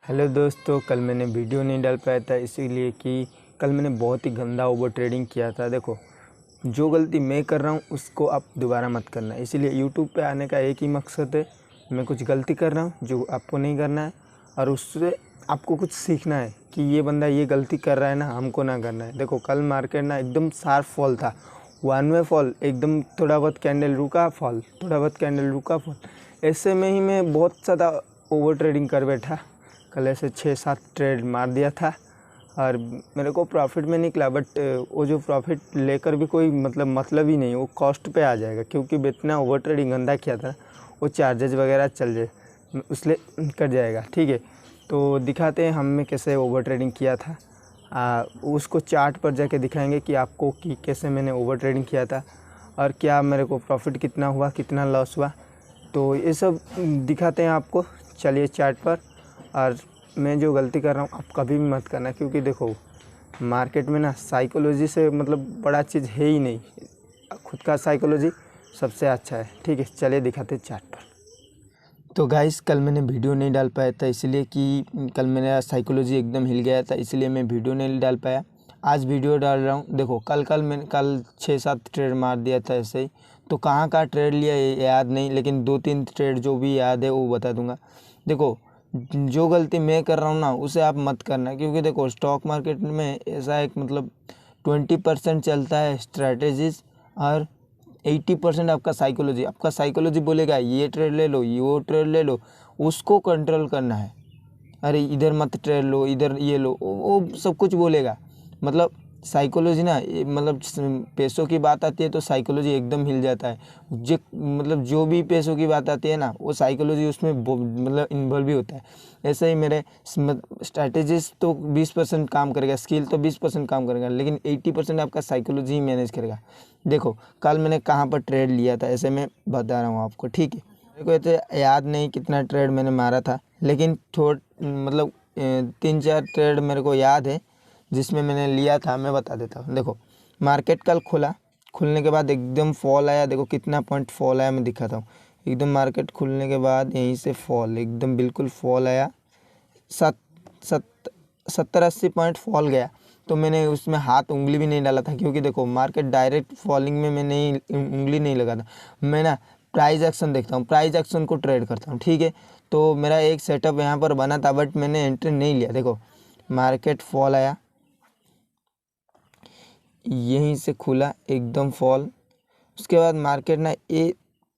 Hello दोस्तों, कल मैंने वीडियो नहीं डाल पाया था इसीलिए कि कल मैंने बहुत ही गंदा ओवर ट्रेडिंग किया था। देखो, जो गलती मैं कर रहा हूँ उसको आप दोबारा मत करना। इसीलिए यूट्यूब पे आने का एक ही मकसद है, मैं कुछ गलती कर रहा हूँ जो आपको नहीं करना है और उससे आपको कुछ सीखना है कि ये बंदा ये गलती कर रहा है ना, हमको ना करना है। देखो, कल मार्केट ना एकदम शार्प फॉल था, वन वे फॉल, एकदम थोड़ा बहुत कैंडल रुका फॉल, थोड़ा बहुत कैंडल रुका फॉल। ऐसे में ही मैं बहुत ज़्यादा ओवर ट्रेडिंग कर बैठा। कल ऐसे 6-7 ट्रेड मार दिया था और मेरे को प्रॉफिट में निकला, बट वो जो प्रॉफिट लेकर भी कोई मतलब ही नहीं, वो कॉस्ट पे आ जाएगा क्योंकि इतना ओवर ट्रेडिंग गंदा किया था, वो चार्जेस वगैरह चल जाए इसलिए कट जाएगा। ठीक है, तो दिखाते हैं हमने कैसे ओवर ट्रेडिंग किया था। उसको चार्ट पर जाके दिखाएंगे कि आपको कि कैसे मैंने ओवर ट्रेडिंग किया था और क्या मेरे को प्रॉफिट कितना हुआ, कितना लॉस हुआ, तो ये सब दिखाते हैं आपको। चलिए चार्ट पर। और मैं जो गलती कर रहा हूँ आप कभी भी मत करना, क्योंकि देखो मार्केट में ना साइकोलॉजी से बड़ा चीज़ है ही नहीं, खुद का साइकोलॉजी सबसे अच्छा है। ठीक है, चलिए दिखाते चार्ट पर। तो गाइस, कल मैंने वीडियो नहीं डाल पाया था इसलिए कि कल मेरा साइकोलॉजी एकदम हिल गया था, इसलिए मैं वीडियो नहीं डाल पाया। आज वीडियो डाल रहा हूँ। देखो, मैंने 6-7 ट्रेड मार दिया था ऐसे ही। तो कहाँ ट्रेड लिया ये याद नहीं, लेकिन 2-3 ट्रेड जो भी याद है वो बता दूंगा। देखो, जो गलती मैं कर रहा हूँ ना उसे आप मत करना, क्योंकि देखो स्टॉक मार्केट में ऐसा एक 20% चलता है स्ट्रैटेजीज और 80% आपका साइकोलॉजी बोलेगा ये ट्रेड ले लो, ये वो ट्रेड ले लो, उसको कंट्रोल करना है। अरे इधर मत ट्रेड लो, इधर ये लो, वो सब कुछ बोलेगा। साइकोलॉजी ना, पैसों की बात आती है तो साइकोलॉजी एकदम हिल जाता है। जो भी पैसों की बात आती है ना, वो साइकोलॉजी उसमें इन्वॉल्व भी होता है। ऐसे ही मेरे स्ट्रैटेजीज तो 20% काम करेगा, स्किल तो 20% काम करेगा, लेकिन 80% आपका साइकोलॉजी ही मैनेज करेगा। देखो, कल मैंने कहाँ पर ट्रेड लिया था ऐसे मैं बता रहा हूँ आपको। ठीक है, मेरे को ऐसे याद नहीं कितना ट्रेड मैंने मारा था, लेकिन 3-4 ट्रेड मेरे को याद है जिसमें मैंने लिया था। मैं बता देता हूँ। देखो, मार्केट कल खुलने के बाद एकदम फॉल आया। देखो कितना पॉइंट फॉल आया, मैं दिखाता हूँ। एकदम मार्केट खुलने के बाद यहीं से फॉल, एकदम बिल्कुल फॉल आया, 70-80 पॉइंट फॉल गया। तो मैंने उसमें उंगली भी नहीं डाला था, क्योंकि देखो मार्केट डायरेक्ट फॉलिंग में मैं नहीं उंगली नहीं लगा था। मैं ना प्राइस एक्शन देखता हूँ, प्राइस एक्शन को ट्रेड करता हूँ। ठीक है, तो मेरा एक सेटअप यहाँ पर बना था, बट मैंने एंट्री नहीं लिया। देखो, मार्केट फॉल आया, यहीं से खुला एकदम फॉल। उसके बाद मार्केट ना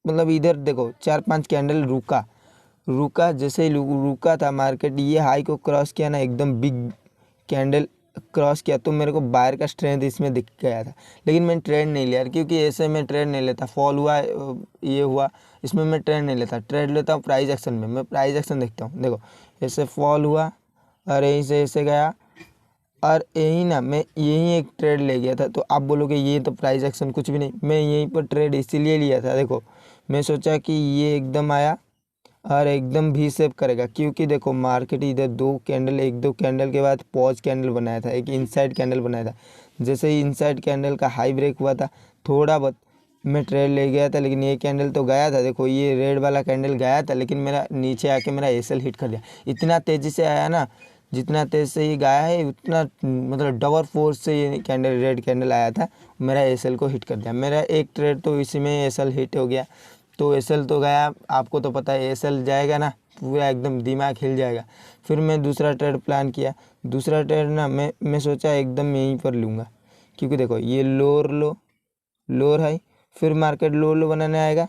इधर देखो 4-5 कैंडल रुका जैसे ही रुका था मार्केट, ये हाई को क्रॉस किया ना, एकदम बिग कैंडल क्रॉस किया, तो मेरे को बायर का स्ट्रेंथ इसमें दिख गया था। लेकिन मैंने ट्रेड नहीं लिया, क्योंकि ऐसे में ट्रेड नहीं लेता। फॉल हुआ, ये हुआ, इसमें मैं ट्रेड नहीं लेता। ट्रेड लेता हूँ प्राइस एक्शन में, मैं प्राइस एक्शन देखता हूँ। देखो, ऐसे फॉल हुआ और यहीं से ऐसे गया और यही ना मैं यही एक ट्रेड ले गया था। तो आप बोलोगे ये तो प्राइस एक्शन कुछ भी नहीं, मैं यहीं पर ट्रेड इसीलिए लिया था। देखो, मैं सोचा कि ये एकदम आया और एकदम भी सेव करेगा, क्योंकि देखो मार्केट इधर 2 कैंडल के बाद पॉज कैंडल बनाया था, एक इनसाइड कैंडल बनाया था। जैसे ही इनसाइड कैंडल का हाई ब्रेक हुआ था, थोड़ा बहुत मैं ट्रेड ले गया था, लेकिन ये कैंडल तो गया था। देखो, ये रेड वाला कैंडल गया था, लेकिन मेरा नीचे आके मेरा एसएल हिट कर दिया। इतना तेज़ी से आया ना, जितना तेज से ये गया है उतना डबल फोर्स से ये कैंडल, रेड कैंडल आया था, मेरा एसएल को हिट कर दिया। मेरा एक ट्रेड तो इसी में एसएल हिट हो गया। तो एसएल तो गया, आपको तो पता है एसएल जाएगा ना पूरा एकदम दिमाग हिल जाएगा। फिर मैं दूसरा ट्रेड प्लान किया। दूसरा ट्रेड ना मैं सोचा एकदम यहीं पर लूँगा, क्योंकि देखो ये लोअर हाई, फिर मार्केट लो बनाने आएगा।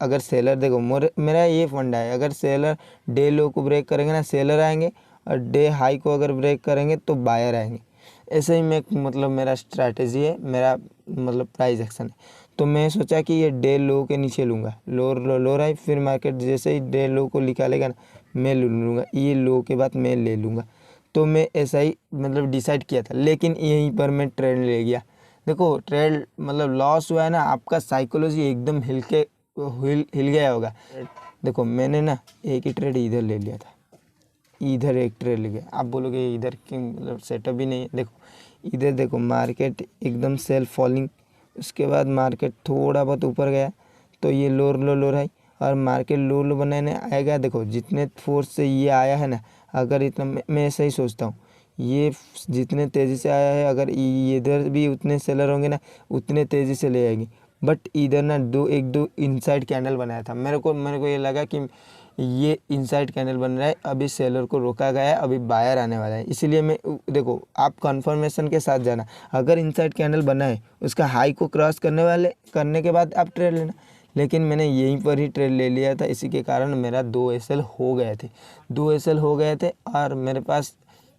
अगर सेलर, देखो मेरा ये फंडा है, अगर सेलर डे लो को ब्रेक करेंगे ना, सेलर आएंगे, और डे हाई को अगर ब्रेक करेंगे तो बायर आएंगे। ऐसे ही मैं मेरा स्ट्रैटेजी है, मेरा प्राइस एक्शन है। तो मैं सोचा कि ये डे लो के नीचे लूँगा, लोअर हाई, फिर मार्केट जैसे ही डे लो को निकालेगा ना, मैं लूँगा, ये लो के बाद मैं ले लूँगा। तो मैं ऐसा ही डिसाइड किया था, लेकिन यहीं पर मैं ट्रेड ले गया। देखो, ट्रेड लॉस हुआ है ना, आपका साइकोलॉजी एकदम हिल गया होगा। देखो, मैंने ना एक ही ट्रेड इधर ले लिया था, इधर एक ट्रेड ले गया। आप बोलोगे इधर की सेटअप भी नहीं है। देखो इधर, देखो मार्केट एकदम सेल्फ फॉलिंग, उसके बाद मार्केट थोड़ा बहुत ऊपर गया, तो ये लोअर हाई, और मार्केट लो लो बनाने आएगा। देखो जितने फोर्स से ये आया है ना, अगर इतना मैं ऐसा ही सोचता हूँ, ये जितने तेज़ी से आया है, अगर इधर भी उतने सेलर होंगे ना, उतने तेज़ी से ले आएंगे। बट इधर ना एक दो इनसाइड कैंडल बनाया था, मेरे को ये लगा कि ये इनसाइड कैंडल बन रहा है, अभी सेलर को रोका गया है, अभी बायर आने वाला है। इसीलिए मैं देखो आप कंफर्मेशन के साथ जाना, अगर इनसाइड कैंडल बना है उसका हाई को क्रॉस करने के बाद आप ट्रेड लेना। लेकिन मैंने यहीं पर ही ट्रेड ले लिया था, इसी के कारण मेरा 2 एसएल हो गए थे, 2 एसएल हो गए थे। और मेरे पास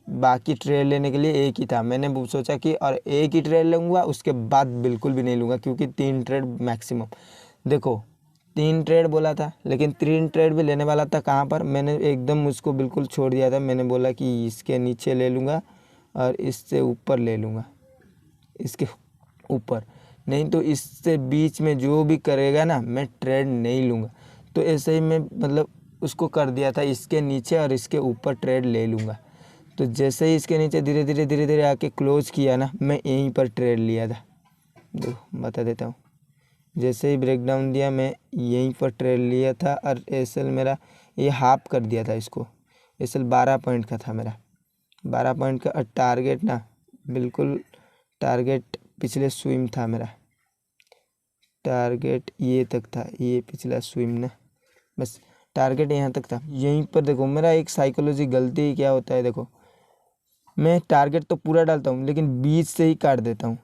बाकी ट्रेड लेने के लिए एक ही था। मैंने सोचा कि और एक ही ट्रेड लूँगा, उसके बाद बिल्कुल भी नहीं लूँगा, क्योंकि 3 ट्रेड मैक्सिमम। देखो 3 ट्रेड बोला था, लेकिन 3 ट्रेड भी लेने वाला था कहाँ पर, मैंने एकदम उसको बिल्कुल छोड़ दिया था। मैंने बोला कि इसके नीचे ले लूँगा और इससे ऊपर ले लूँगा, इसके ऊपर नहीं, तो इससे बीच में जो भी करेगा ना मैं ट्रेड नहीं लूँगा। तो ऐसे ही मैं मतलब उसको कर दिया था, इसके नीचे और इसके ऊपर ट्रेड ले लूँगा। तो जैसे ही इसके नीचे धीरे धीरे आके क्लोज किया ना, मैं यहीं पर ट्रेड लिया था। देखो बता देता हूँ, जैसे ही ब्रेकडाउन दिया मैं यहीं पर ट्रेड लिया था। और एसएल मेरा ये हाफ कर दिया था इसको, एसएल 12 पॉइंट का था मेरा, 12 पॉइंट का। और टारगेट ना बिल्कुल टारगेट पिछले स्विंग था मेरा, टारगेट ये तक था, ये पिछला स्विंग ना, बस टारगेट यहाँ तक था। यहीं पर देखो मेरा एक साइकोलॉजी गलती क्या होता है, देखो मैं टारगेट तो पूरा डालता हूँ लेकिन बीच से ही काट देता हूँ,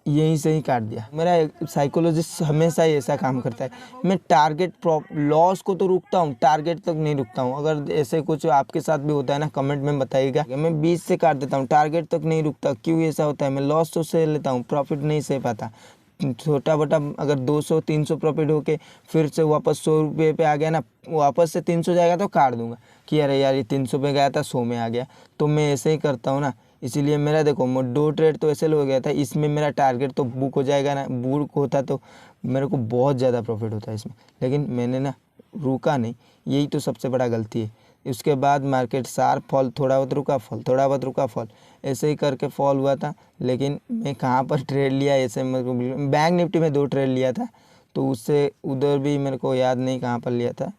यहीं से ही काट दिया। मेरा साइकोलॉजिस्ट हमेशा ही ऐसा काम करता है, मैं टारगेट लॉस को तो रुकता हूँ, टारगेट तक नहीं रुकता हूँ। अगर ऐसे कुछ आपके साथ भी होता है ना, कमेंट में बताइएगा। मैं बीच से काट देता हूँ, टारगेट तक नहीं रुकता। क्यों ऐसा होता है, मैं लॉस तो सह लेता हूँ, प्रॉफिट नहीं सह पाता। छोटा बटा अगर 200-300 प्रॉफिट होके फिर से वापस 100 रुपये पे आ गया ना, वापस से 300 जाएगा तो काट दूंगा कि अरे यार ये 300 पे गया था 100 में आ गया। तो मैं ऐसे ही करता हूँ ना, इसीलिए मेरा देखो 2 ट्रेड तो ऐसे हो गया था, इसमें मेरा टारगेट तो बुक हो जाएगा ना, बुक होता तो मेरे को बहुत ज़्यादा प्रॉफिट होता है इसमें। लेकिन मैंने ना रुका नहीं, यही तो सबसे बड़ा गलती है। उसके बाद मार्केट शार्प फॉल, थोड़ा बहुत रुका फॉल, थोड़ा बहुत रुका फॉल, ऐसे ही करके फॉल हुआ था। लेकिन मैं कहाँ पर ट्रेड लिया ऐसे मेरे को, बैंक निफ्टी में 2 ट्रेड लिया था, तो उससे उधर भी मेरे को याद नहीं कहाँ पर लिया था।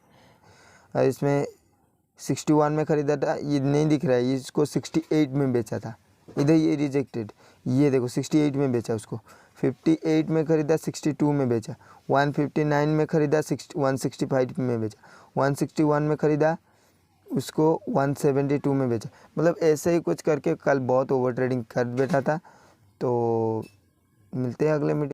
और इसमें 61 में ख़रीदा था, ये नहीं दिख रहा है, इसको 68 में बेचा था। इधर ये रिजेक्टेड, ये देखो 68 में बेचा उसको, 58 में ख़रीदा 62 में बेचा, 159 में ख़रीदा 165 में बेचा, 161 में ख़रीदा उसको 172 में बेचा। मतलब ऐसे ही कुछ करके कल बहुत ओवर ट्रेडिंग कर बैठा था। तो मिलते हैं अगले मीटिंग।